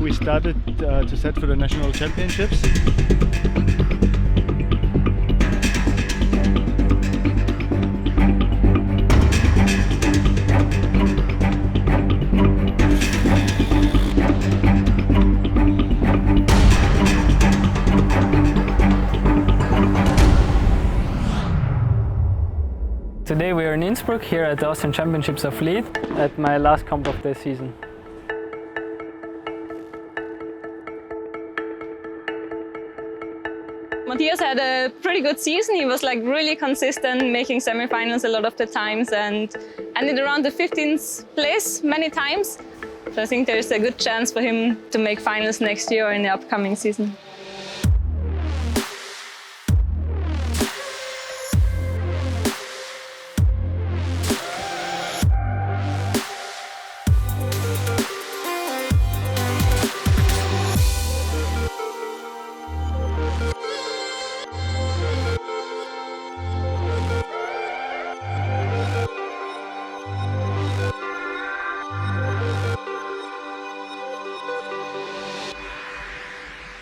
we started to set for the national championships. Today we are in Innsbruck, here at the Austrian Championships of Lead, at my last comp of the season. Mathias had a pretty good season. He was really consistent, making semi-finals a lot of the times and ended around the 15th place many times. So I think there's a good chance for him to make finals next year or in the upcoming season.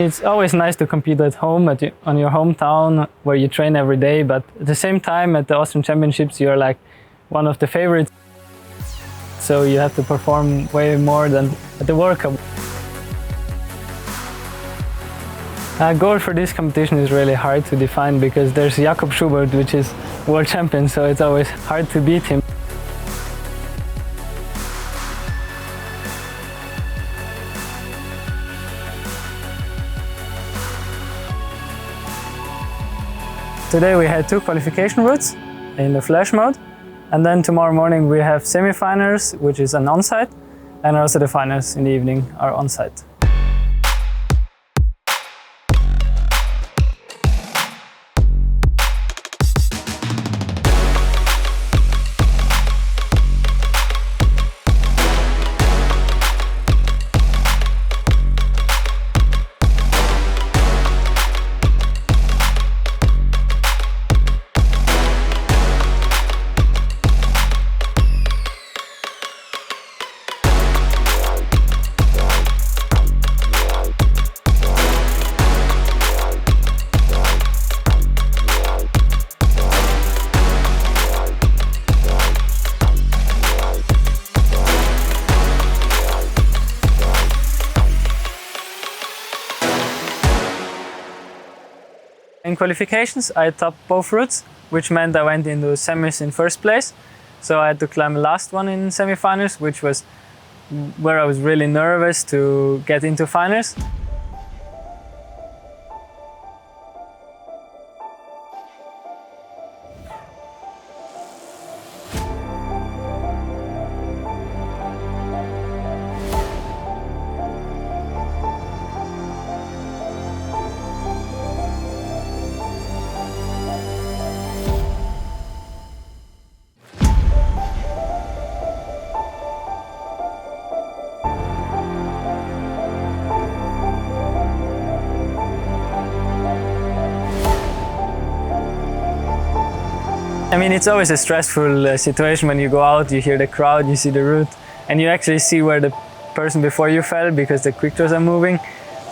It's always nice to compete at home, on your hometown, where you train every day, but at the same time at the Austrian Championships you're like one of the favorites. So you have to perform way more than at the World Cup. Goal for this competition is really hard to define because there's Jakob Schubert, which is world champion, so it's always hard to beat him. Today we had 2 qualification routes in the flash mode, and then tomorrow morning we have semi-finals, which is an on-site, and also the finals in the evening are on-site. In qualifications, I topped both routes, which meant I went into semis in first place. So I had to climb the last one in semi-finals, which was where I was really nervous to get into finals. I mean, it's always a stressful situation when you go out, you hear the crowd, you see the route, and you actually see where the person before you fell because the quick draws are moving.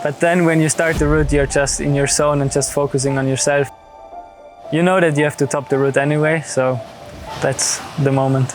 But then when you start the route, you're just in your zone and just focusing on yourself. You know that you have to top the route anyway, so that's the moment.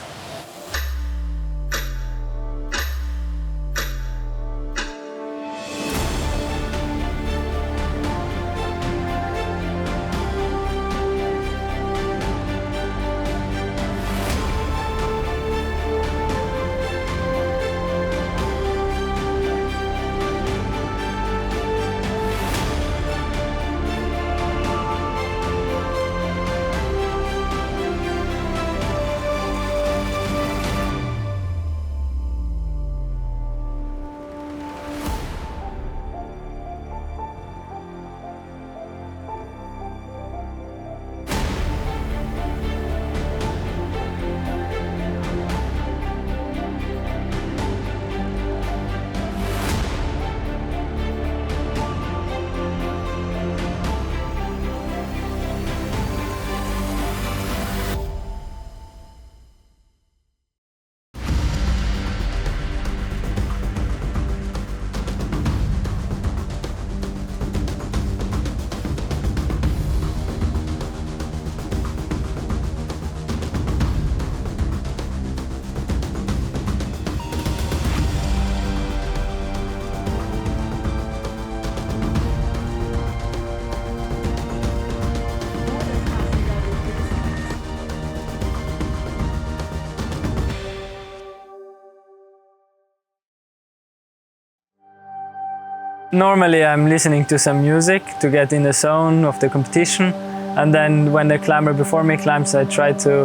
Normally I'm listening to some music to get in the zone of the competition, and then when the climber before me climbs, I try to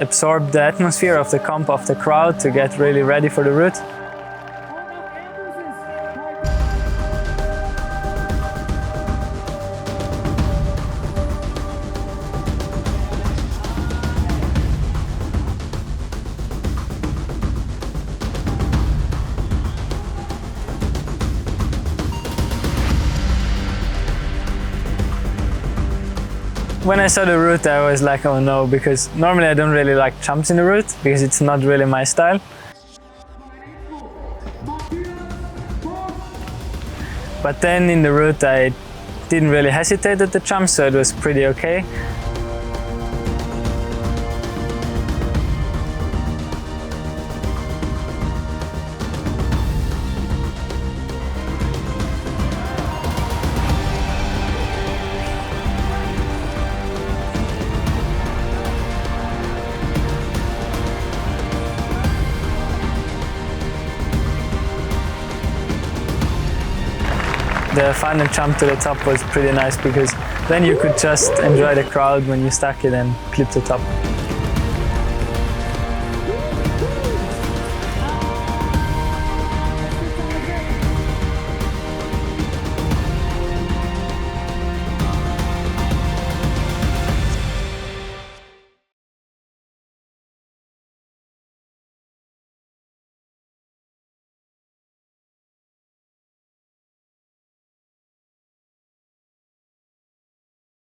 absorb the atmosphere of the comp of the crowd to get really ready for the route. When I saw the route, I was like, oh no, because normally I don't really like jumps in the route because it's not really my style. But then in the route, I didn't really hesitate at the jump, so it was pretty okay. The final jump to the top was pretty nice because then you could just enjoy the crowd when you stack it and clip the top.